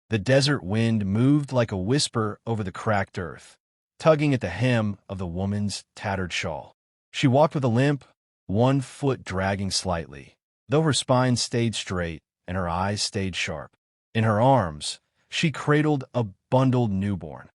The desert wind moved like a whisper over the cracked earth, tugging at the hem of the woman's tattered shawl. She walked with a limp, one foot dragging slightly, though her spine stayed straight and her eyes stayed sharp. In her arms, she cradled a bundled newborn,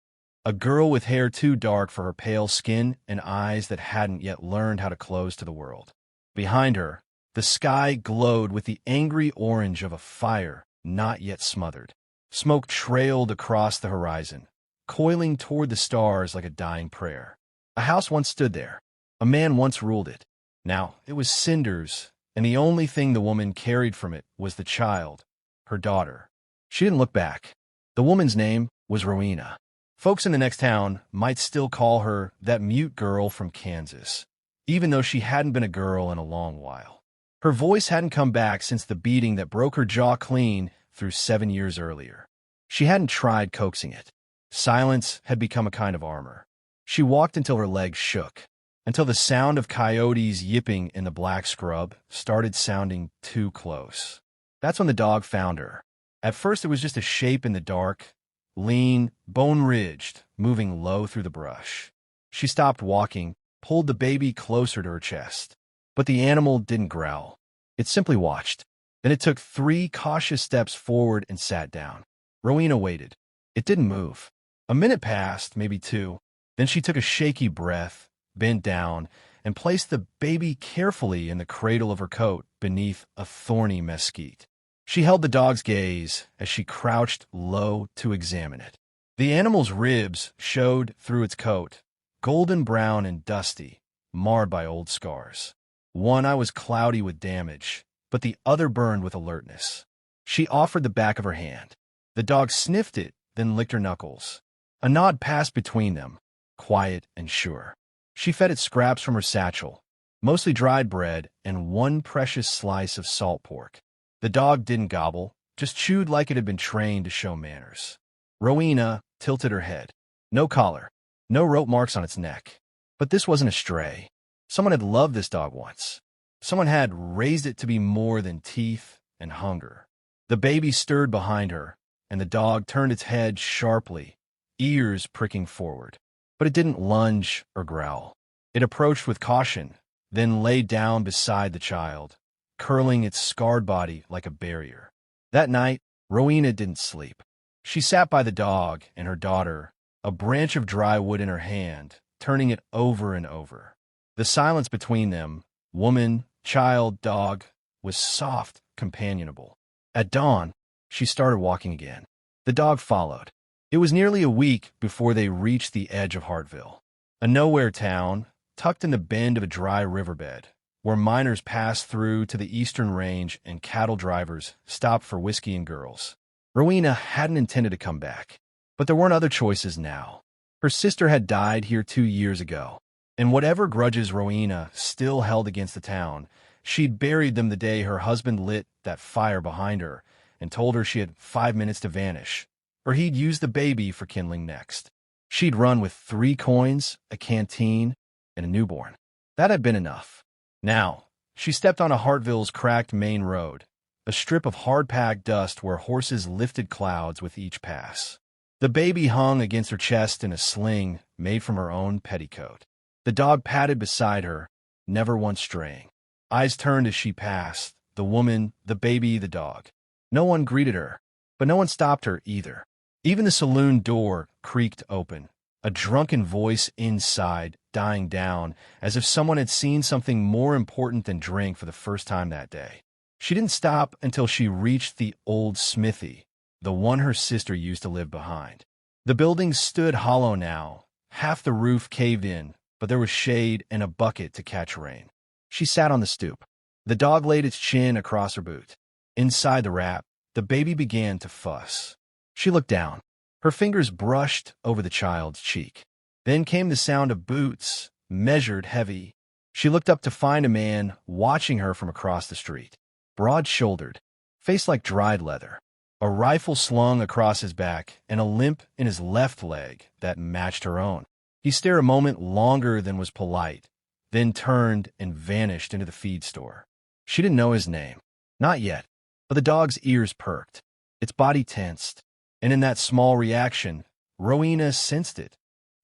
a girl with hair too dark for her pale skin and eyes that hadn't yet learned how to close to the world. Behind her, the sky glowed with the angry orange of a fire not yet smothered. Smoke trailed across the horizon, coiling toward the stars like a dying prayer. A house once stood there. A man once ruled it. Now it was cinders, and the only thing the woman carried from it was the child, her daughter. She didn't look back. The woman's name was Rowena. Folks in the next town might still call her that mute girl from Kansas, even though she hadn't been a girl in a long while. Her voice hadn't come back since the beating that broke her jaw clean through 7 years earlier. She hadn't tried coaxing it. Silence had become a kind of armor. She walked until her legs shook, until the sound of coyotes yipping in the black scrub started sounding too close. That's when the dog found her. At first it was just a shape in the dark, lean, bone-ridged, moving low through the brush. She stopped walking, pulled the baby closer to her chest. But the animal didn't growl. It simply watched. Then it took 3 cautious steps forward and sat down. Rowena waited. It didn't move. A minute passed, maybe 2. Then she took a shaky breath, bent down, and placed the baby carefully in the cradle of her coat beneath a thorny mesquite. She held the dog's gaze as she crouched low to examine it. The animal's ribs showed through its coat, golden brown and dusty, marred by old scars. One eye was cloudy with damage, but the other burned with alertness. She offered the back of her hand. The dog sniffed it, then licked her knuckles. A nod passed between them, quiet and sure. She fed it scraps from her satchel, mostly dried bread and one precious slice of salt pork. The dog didn't gobble, just chewed like it had been trained to show manners. Rowena tilted her head. No collar, no rope marks on its neck. But this wasn't a stray. Someone had loved this dog once. Someone had raised it to be more than teeth and hunger. The baby stirred behind her, and the dog turned its head sharply, ears pricking forward. But it didn't lunge or growl. It approached with caution, then lay down beside the child, curling its scarred body like a barrier. That night, Rowena didn't sleep. She sat by the dog and her daughter, a branch of dry wood in her hand, turning it over and over. The silence between them, woman, child, dog, was soft, companionable. At dawn, she started walking again. The dog followed. It was nearly a week before they reached the edge of Hartville, a nowhere town tucked in the bend of a dry riverbed, where miners passed through to the eastern range and cattle drivers stopped for whiskey and girls. Rowena hadn't intended to come back, but there weren't other choices now. Her sister had died here 2 years ago, and whatever grudges Rowena still held against the town, she'd buried them the day her husband lit that fire behind her and told her she had 5 minutes to vanish, or he'd use the baby for kindling next. She'd run with 3 coins, a canteen, and a newborn. That had been enough. Now, she stepped on a Hartville's cracked main road, a strip of hard-packed dust where horses lifted clouds with each pass. The baby hung against her chest in a sling made from her own petticoat. The dog padded beside her, never once straying. Eyes turned as she passed, the woman, the baby, the dog. No one greeted her, but no one stopped her either. Even the saloon door creaked open, a drunken voice inside dying down as if someone had seen something more important than drink for the first time that day. She didn't stop until she reached the old smithy, the one her sister used to live behind. The building stood hollow now, half the roof caved in, but there was shade and a bucket to catch rain. She sat on the stoop. The dog laid its chin across her boot. Inside the wrap, the baby began to fuss. She looked down. Her fingers brushed over the child's cheek. Then came the sound of boots, measured heavy. She looked up to find a man watching her from across the street. Broad-shouldered, face like dried leather, a rifle slung across his back, and a limp in his left leg that matched her own. He stared a moment longer than was polite, then turned and vanished into the feed store. She didn't know his name. Not yet, but the dog's ears perked. Its body tensed. And in that small reaction, Rowena sensed it.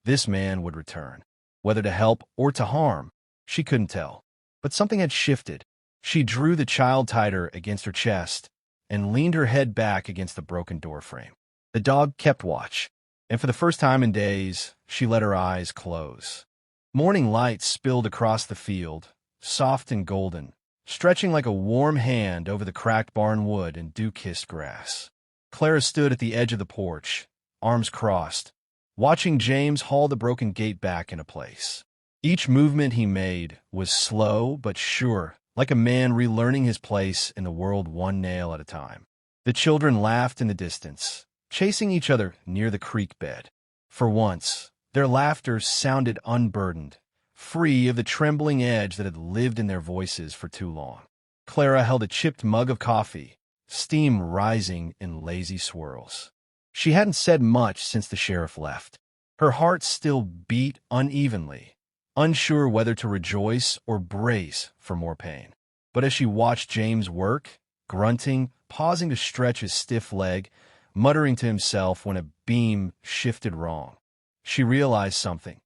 This man would return. Whether to help or to harm, she couldn't tell. But something had shifted. She drew the child tighter against her chest and leaned her head back against the broken doorframe. The dog kept watch, and for the first time in days, she let her eyes close. Morning light spilled across the field, soft and golden, stretching like a warm hand over the cracked barn wood and dew-kissed grass. Clara stood at the edge of the porch, arms crossed, watching James haul the broken gate back into place. Each movement he made was slow but sure, like a man relearning his place in the world one nail at a time. The children laughed in the distance, chasing each other near the creek bed. For once, their laughter sounded unburdened, free of the trembling edge that had lived in their voices for too long. Clara held a chipped mug of coffee, steam rising in lazy swirls. She hadn't said much since the sheriff left. Her heart still beat unevenly, unsure whether to rejoice or brace for more pain. But as she watched James work, grunting, pausing to stretch his stiff leg, muttering to himself when a beam shifted wrong, she realized something.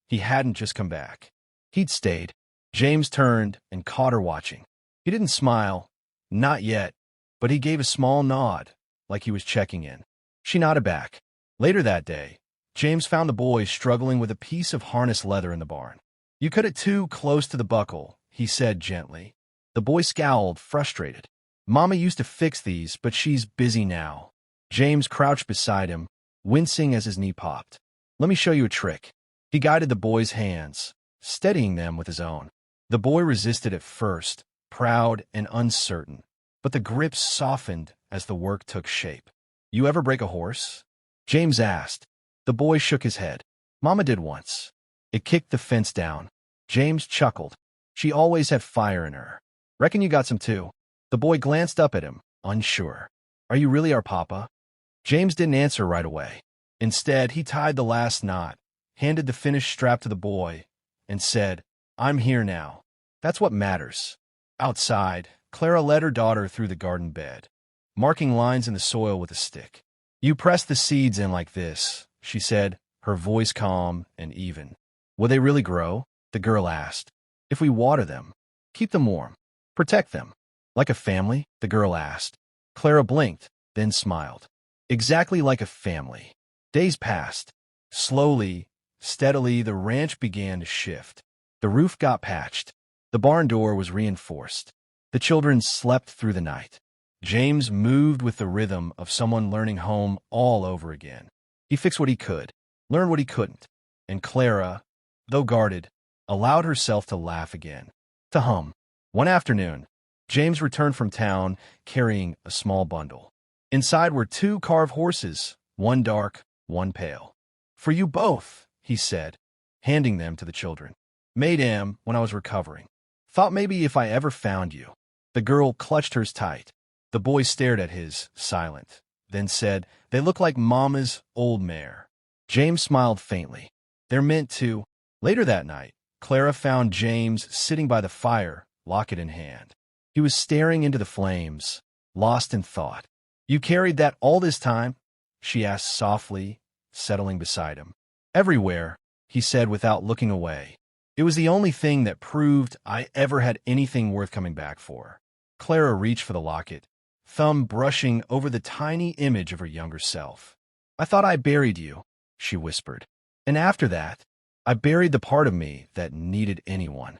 He hadn't just come back. He'd stayed. James turned and caught her watching. He didn't smile, not yet, but he gave a small nod, like he was checking in. She nodded back. Later that day, James found the boy struggling with a piece of harness leather in the barn. "You cut it too close to the buckle," he said gently. The boy scowled, frustrated. "Mama used to fix these, but she's busy now." James crouched beside him, wincing as his knee popped. "Let me show you a trick." He guided the boy's hands, steadying them with his own. The boy resisted at first, proud and uncertain, but the grip softened as the work took shape. "You ever break a horse?" James asked. The boy shook his head. "Mama did once. It kicked the fence down." James chuckled. "She always had fire in her. Reckon you got some too." The boy glanced up at him, unsure. "Are you really our papa?" James didn't answer right away. Instead, he tied the last knot, handed the finished strap to the boy, and said, "I'm here now. That's what matters." Outside, Clara led her daughter through the garden bed, marking lines in the soil with a stick. "You press the seeds in like this," she said, her voice calm and even. "Will they really grow?" the girl asked. "If we water them, keep them warm, protect them." "Like a family?" the girl asked. Clara blinked, then smiled. "Exactly like a family." Days passed. Slowly, steadily, the ranch began to shift. The roof got patched. The barn door was reinforced. The children slept through the night. James moved with the rhythm of someone learning home all over again. He fixed what he could, learned what he couldn't, and Clara, though guarded, allowed herself to laugh again, to hum. One afternoon, James returned from town carrying a small bundle. Inside were 2 carved horses, one dark, one pale. "For you both," he said, handing them to the children. "Made 'em when I was recovering. Thought maybe if I ever found you." The girl clutched hers tight. The boy stared at his, silent, then said, "They look like Mama's old mare." James smiled faintly. "They're meant to." Later that night, Clara found James sitting by the fire, locket in hand. He was staring into the flames, lost in thought. "You carried that all this time?" she asked softly, settling beside him. "Everywhere," he said without looking away. "It was the only thing that proved I ever had anything worth coming back for." Clara reached for the locket, thumb brushing over the tiny image of her younger self. "I thought I buried you," she whispered. "And after that, I buried the part of me that needed anyone."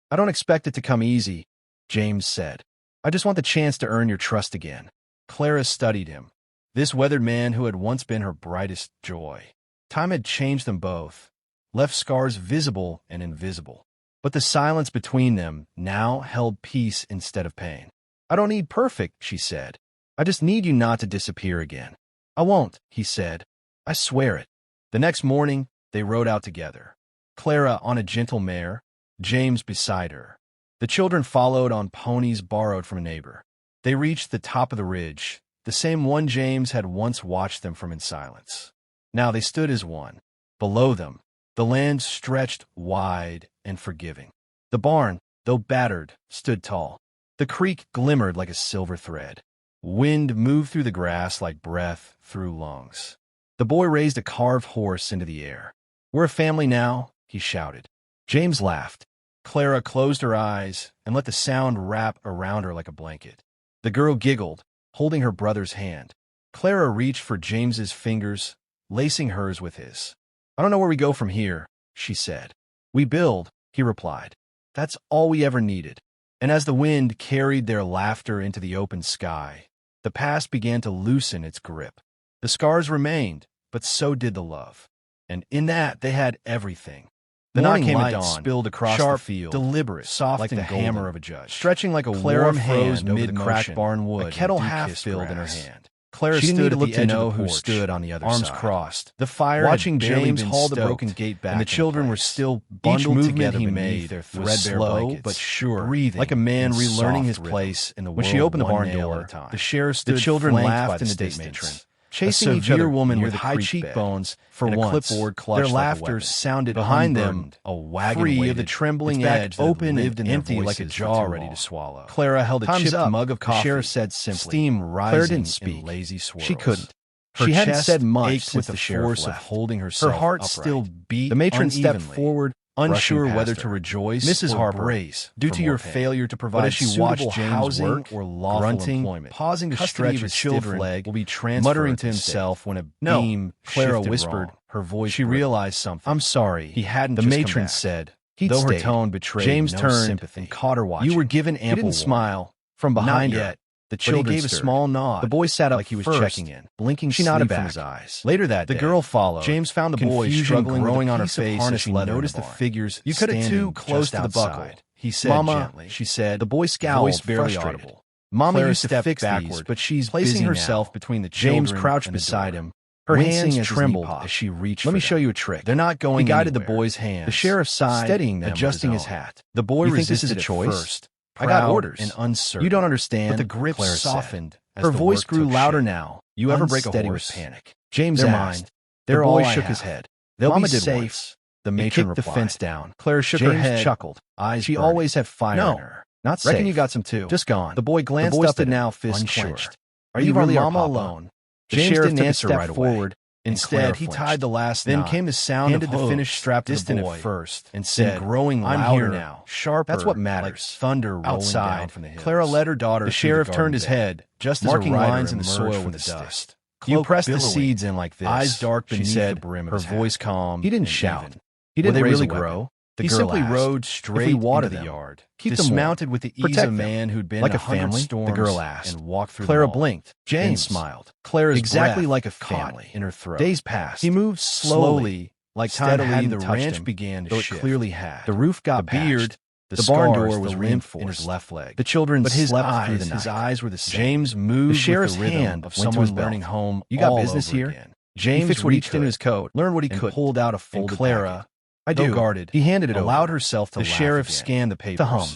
"I don't expect it to come easy," James said. "I just want the chance to earn your trust again." Clara studied him, this weathered man who had once been her brightest joy. Time had changed them both, left scars visible and invisible. But the silence between them now held peace instead of pain. "I don't need perfect," she said. "I just need you not to disappear again." "I won't," he said. "I swear it." The next morning, they rode out together. Clara on a gentle mare, James beside her. The children followed on ponies borrowed from a neighbor. They reached the top of the ridge, the same one James had once watched them from in silence. Now they stood as one. Below them, the land stretched wide and forgiving. The barn, though battered, stood tall. The creek glimmered like a silver thread. Wind moved through the grass like breath through lungs. The boy raised a carved horse into the air. "We're a family now," he shouted. James laughed. Clara closed her eyes and let the sound wrap around her like a blanket. The girl giggled, holding her brother's hand. Clara reached for James's fingers, lacing hers with his. "I don't know where we go from here," she said. "We build," he replied. "That's all we ever needed." And as the wind carried their laughter into the open sky, the past began to loosen its grip. The scars remained, but so did the love. And in that, they had everything. The morning light spilled across the field, deliberate, soft like the hammer of a judge. Stretching like a warm hand over the cracked barn wood, a kettle half filled in her hand. Clara stood at the edge of the porch, who stood on the other side, arms crossed. The fire watching James haul the broken gate back, and the children were still bundled together beneath their threadbare blankets, but sure, breathing like a man relearning his place in the world. When she opened the barn door, the sheriff stood. The children laughed in the distance, chasing each other woman with high cheekbones for a clipboard clutch. Their laughter sounded behind them, a wagon free of the trembling edge, open and empty like a jaw ready to swallow. Clara held a chipped mug of coffee. The sheriff said simply, steam rising in lazy swirls. She couldn't. She hadn't said much since the force of holding herself. Her heart still beat. The matron stepped forward, unsure whether to rejoice Mrs. Harper, brace due to your failure to provide she watched James work or lawful employment, pausing to stretch his children leg, will be muttering to himself when a beam Clara whispered, her voice. She realized something. "I'm sorry." He hadn't. The matron said, though her tone betrayed James turned sympathy and caught her watching. "You were given ample. He didn't smile from behind yet. The children gave a small nod. The boy sat up like he was checking in, blinking. She nodded back from his eyes. Later that day, the girl followed. James found the boy struggling growing on her face as she noticed the figures. "You cut it too close to the buckle," he said gently. She said. The boy scowled, voice barely audible. "Mama used to fix these, but she's placing herself between the children." James crouched beside him. Her hands trembled as she reached. "Let me show you a trick." "They're not going." He guided the boy's hands. The sheriff sighed, steadying them, adjusting his hat. The boy resisted at first. "I got orders." And uncertain. "You don't understand." But the grip softened. Her voice grew louder now. "You ever break a horse?" Panic. James asked. The boy shook his head. "They'll be safe." The matron replied. The fence down. Clara shook her head, chuckled. Eyes she always had fire in her. "Not safe. Reckon you got some too." "Just gone." The boy glanced up at now, fist clenched. "Are you really Mama alone?" James didn't answer right forward. Instead, he tied the last knot. Then came the sound of the finished strap to the boy, first, and said, growing louder, "I'm here now, sharper." That's what matters. Like thunder rolling outside down from the hills. Clara led her daughter. The sheriff turned his head, just marking lines in the soil with the dust. "You press the seeds in like this." Eyes dark beneath the brim of his hat. Her voice calm. He didn't shout. He didn't really grow. He simply rode straight into the yard, dismounted with the ease of a man who'd been like a family. The girl asked, and walked through. Clara blinked. James smiled. Clara's exactly like a family in her throat. Days passed. He moved slowly, like steadily. The ranch began to shift. It clearly had. The roof got beard. The barn door was reinforced in his left leg. The children slept through the night. His eyes were the same. James moved. The sheriff's hand of someone learning home. "You got business here?" James reached in his coat, learned what he could, pulled out a folded Clara. "I do." Guarded. He handed it over. Allowed herself to laugh. The sheriff scanned the papers. To hum.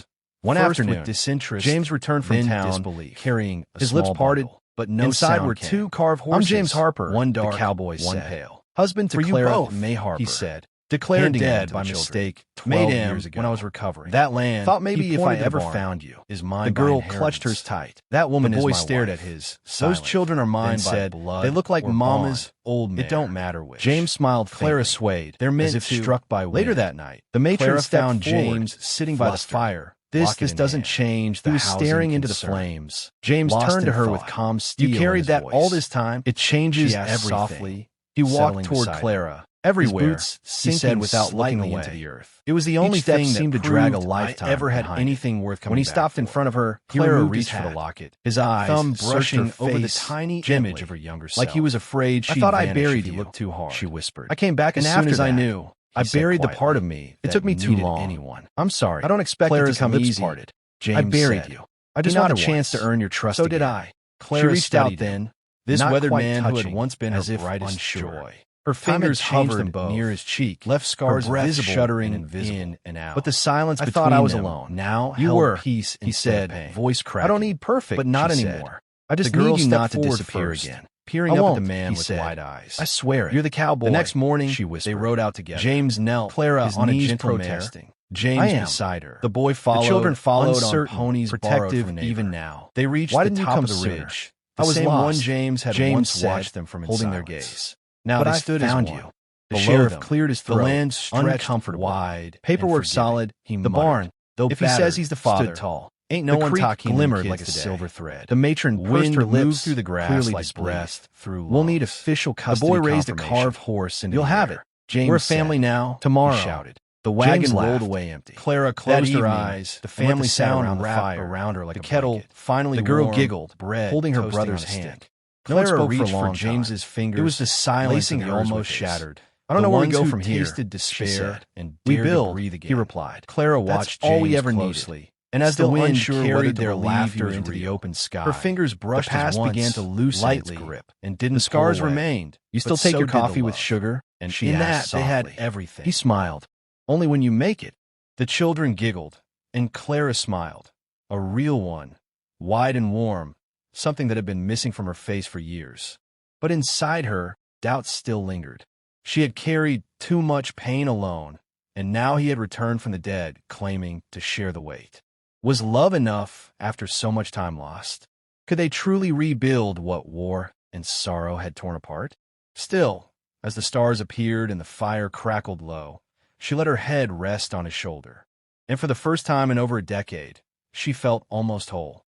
One afternoon, with disinterest, James returned from town, carrying his lips parted, but no inside were two carved horses. "I'm James Harper." One dark, the cowboy one pale. "Husband to Clara May Harper," he said. "Declared dead by mistake 12 years ago when I was recovering. That land, thought maybe if I ever found you, is mine." The girl clutched hers tight. "That woman is my wife." The boy stared at his. "Those children are mine by blood. They look like Mama's old mare. It don't matter which." James smiled. Clara swayed. They're meant as if struck by wind. Later that night, the matron found James sitting by the fire. This doesn't change the housing. He was staring into the flames. James turned to her with calm steel. "You carried that all this time?" "It changes everything." Softly, he walked toward Clara. "Everywhere," he said without looking into the earth. It was the only thing that seemed to drag a lifetime. I ever had anything worth coming. When he stopped in front of her, Clara reached for the locket. His eyes, thumb brushing over the tiny image of her younger self, like he was afraid she. "I thought I buried you. You looked too hard," she whispered. "I came back as soon as I knew. I buried the part of me. It took me too long. Anyone. I'm sorry. I don't expect it to come easy. James, I buried you. I just wanted a chance to earn your trust. So did I." Clara reached out then. This weathered man who had once been her brightest joy. Her fingers hovered near his cheek, left scars visible, shuddering in and out. But the silence between them. "I thought I was alone. Now you were." Peace, he said, voice cracking. "I don't need perfect, but not anymore. I just need you not to disappear again." Peering up at the man with wide eyes. "I swear it. You're the cowboy." The next morning, she whispered. They rode out together. James knelt, Clara on a gentle protesting. James beside her. The boy followed. The children followed on ponies, protective even now. They reached the top of the ridge. The I was same lost. one James had James once said, watched them from in holding their silence. gaze. Now But they I stood found as you. one. The Below sheriff them, cleared his throat, the land stretched uncomfortable. wide, Paperwork and solid. he The muttered. barn, though If he battered, says he's the father, stood tall. ain't no The one creek talking glimmered to the like kids a today. silver thread. The matron pursed Wind her moved lips through the grass clearly like displeased breath. through We'll need lungs. official The custody boy raised a confirmation. carved horse into You'll the have air. it, James We're a said. family now, Tomorrow. he shouted. The James wagon rolled laughed. away empty. Clara That closed her evening, eyes. the and let family sat sound around the wrap fire. around her like The a kettle blanket. Finally The girl warmed, giggled, bread holding her toasting brother's on a hand. stick. No one Clara spoke for a reached long for time. James's fingers. It was the silence lacing of the hers almost with his. shattered. I don't know where we ones go who from here, tasted she despair said. and We dared build, to breathe again. he replied. Clara That's watched all we James ever needed. closely, and as Still the wind unsure whether carried to their believe he laughter was into the real. open sky, Her fingers brushed the past once, began to loosen lightly, its grip and didn't The scars pull away. remained. You But still take so your did the coffee with love. sugar? And She in asked that they had softly. everything. He smiled. Only when you make it. The children giggled, and Clara smiled. A real one, wide and warm, something that had been missing from her face for years. But inside her, doubt still lingered. She had carried too much pain alone, and now he had returned from the dead, claiming to share the weight. Was love enough after so much time lost? Could they truly rebuild what war and sorrow had torn apart? Still, as the stars appeared and the fire crackled low, she let her head rest on his shoulder. And for the first time in over a decade, she felt almost whole.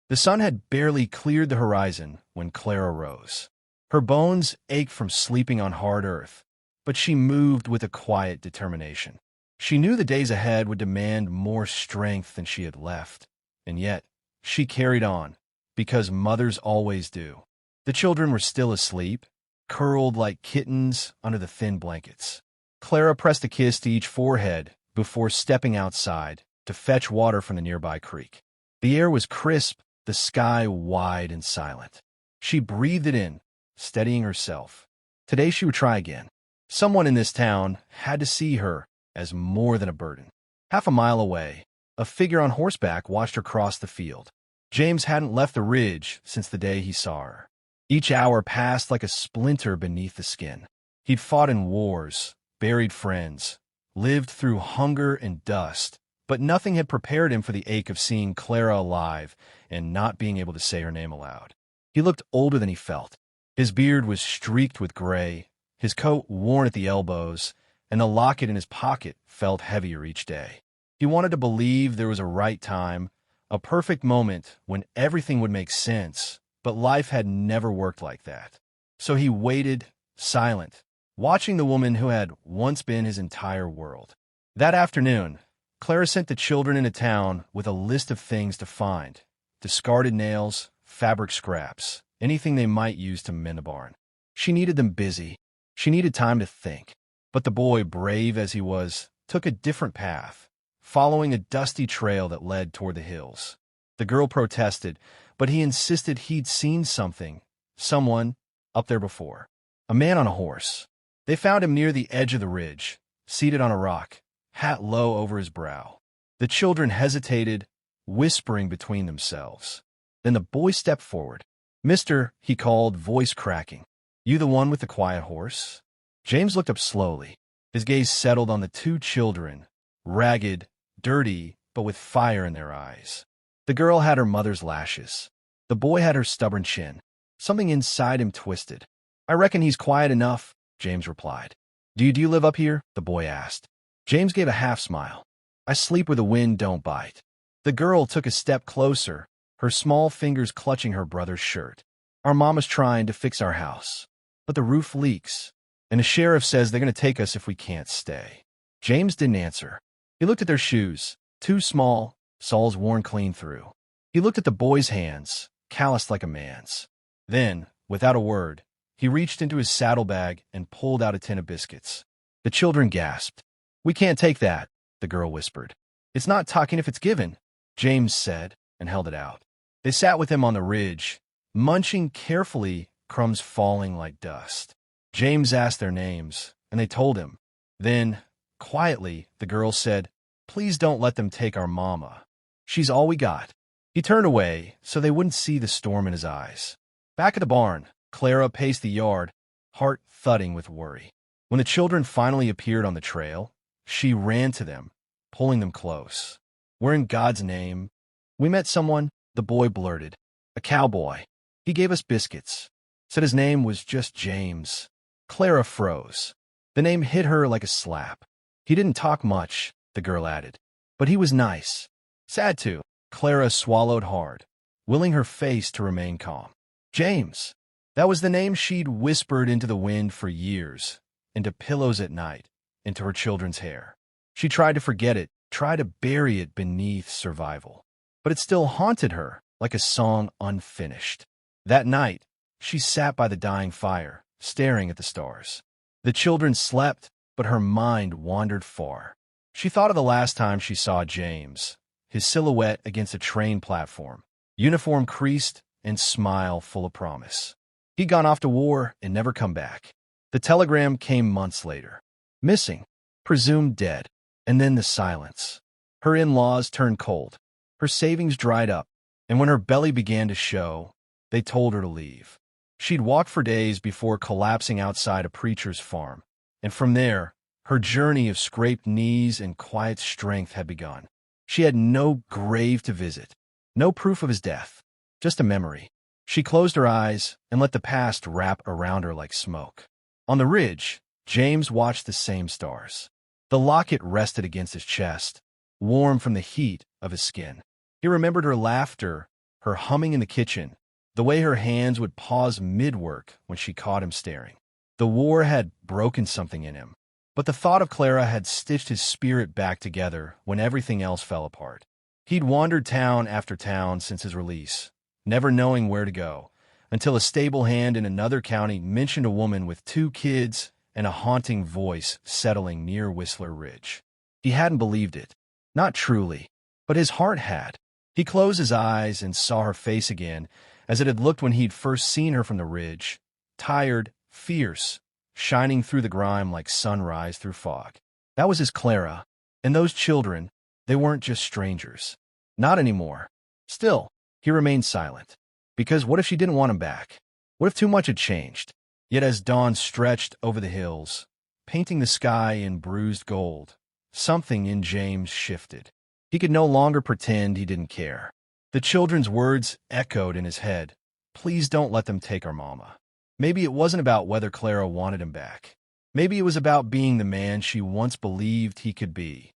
The sun had barely cleared the horizon when Clara rose. Her bones ached from sleeping on hard earth, but she moved with a quiet determination. She knew the days ahead would demand more strength than she had left, and yet she carried on, because mothers always do. The children were still asleep, curled like kittens under the thin blankets. Clara pressed a kiss to each forehead before stepping outside to fetch water from the nearby creek. The air was crisp, the sky wide and silent. She breathed it in, steadying herself. Today she would try again. Someone in this town had to see her as more than a burden. Half a mile away, a figure on horseback watched her cross the field. James hadn't left the ridge since the day he saw her. Each hour passed like a splinter beneath the skin. He'd fought in wars, buried friends, lived through hunger and dust, but nothing had prepared him for the ache of seeing Clara alive and not being able to say her name aloud. He looked older than he felt. His beard was streaked with gray, his coat worn at the elbows, and the locket in his pocket felt heavier each day. He wanted to believe there was a right time, a perfect moment when everything would make sense, but life had never worked like that. So he waited, silent, watching the woman who had once been his entire world. That afternoon, Clara sent the children into town with a list of things to find: discarded nails, fabric scraps, anything they might use to mend the barn. She needed them busy. She needed time to think. But the boy, brave as he was, took a different path, following a dusty trail that led toward the hills. The girl protested, but he insisted he'd seen something, someone, up there before. A man on a horse. They found him near the edge of the ridge, seated on a rock, hat low over his brow. The children hesitated, whispering between themselves. Then the boy stepped forward. "Mister," he called, voice cracking. "You the one with the quiet horse?" James looked up slowly. His gaze settled on the two children, ragged, dirty, but with fire in their eyes. The girl had her mother's lashes. The boy had her stubborn chin. Something inside him twisted. "I reckon he's quiet enough," James replied. Do you live up here?" the boy asked. James gave a half smile. "I sleep where the wind don't bite." The girl took a step closer, her small fingers clutching her brother's shirt. "Our mama's trying to fix our house, but the roof leaks, and the sheriff says they're going to take us if we can't stay." James didn't answer. He looked at their shoes, too small, soles worn clean through. He looked at the boy's hands, calloused like a man's. Then, without a word, he reached into his saddlebag and pulled out a tin of biscuits. The children gasped. "We can't take that," the girl whispered. "It's not talking if it's given," James said, and held it out. They sat with him on the ridge, munching carefully, crumbs falling like dust. James asked their names, and they told him. Then, quietly, the girl said, "Please don't let them take our mama. She's all we got." He turned away so they wouldn't see the storm in his eyes. Back at the barn, Clara paced the yard, heart thudding with worry. When the children finally appeared on the trail, she ran to them, pulling them close. "Where in God's name?" "We met someone," the boy blurted. "A cowboy." He gave us biscuits. Said his name was just James. Clara froze. The name hit her like a slap. He didn't talk much, the girl added. But he was nice. Sad too. Clara swallowed hard, willing her face to remain calm. James. That was the name she'd whispered into the wind for years, into pillows at night, into her children's hair. She tried to forget it, tried to bury it beneath survival. But it still haunted her, like a song unfinished. That night, she sat by the dying fire, staring at the stars. The children slept, but her mind wandered far. She thought of the last time she saw James, his silhouette against a train platform, uniform creased and smile full of promise. He'd gone off to war and never come back. The telegram came months later. Missing, presumed dead, and then the silence. Her in-laws turned cold. Her savings dried up, and when her belly began to show, they told her to leave. She'd walked for days before collapsing outside a preacher's farm, and from there, her journey of scraped knees and quiet strength had begun. She had no grave to visit, no proof of his death, just a memory. She closed her eyes and let the past wrap around her like smoke. On the ridge, James watched the same stars. The locket rested against his chest, warm from the heat of his skin. He remembered her laughter, her humming in the kitchen, the way her hands would pause mid-work when she caught him staring. The war had broken something in him, but the thought of Clara had stitched his spirit back together when everything else fell apart. He'd wandered town after town since his release, never knowing where to go, until a stable hand in another county mentioned a woman with 2 kids and a haunting voice settling near Whistler Ridge. He hadn't believed it, not truly, but his heart had. He closed his eyes and saw her face again, as it had looked when he'd first seen her from the ridge, tired, fierce, shining through the grime like sunrise through fog. That was his Clara, and those children, they weren't just strangers. Not anymore. Still, he remained silent. Because what if she didn't want him back? What if too much had changed? Yet as dawn stretched over the hills, painting the sky in bruised gold, something in James shifted. He could no longer pretend he didn't care. The children's words echoed in his head. Please don't let them take our mama. Maybe it wasn't about whether Clara wanted him back. Maybe it was about being the man she once believed he could be.